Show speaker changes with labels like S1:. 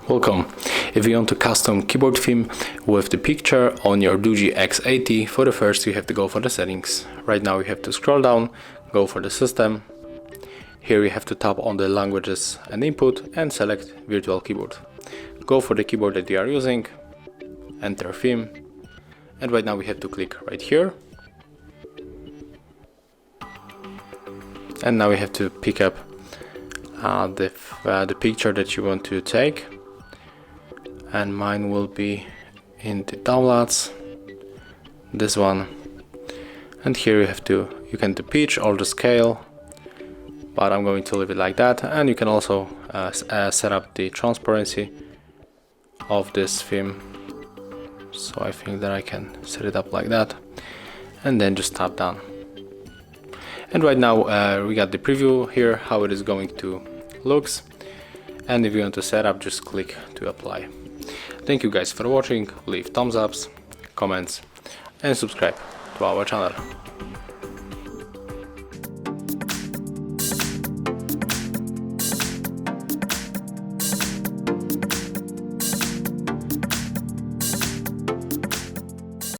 S1: Welcome. If you want to custom keyboard theme with the picture on your Doogee X80, for the first you have to go for the settings. Right now you have to scroll down, go for the system. Here you have to tap on the languages and input and select virtual keyboard. Go for the keyboard that you are using, enter theme, and right now we have to click right here. And now we have to pick up the picture that you want to take. And mine will be in the downloads, this one, and here you can do pitch or the scale, but I'm going to leave it like that. And you can also set up the transparency of this theme, so I think that I can set it up like that, and then just tap done. And right now we got the preview here, how it is going to looks, and if you want to set up, just click to apply. Thank you guys for watching. Leave thumbs ups, comments, and subscribe to our channel.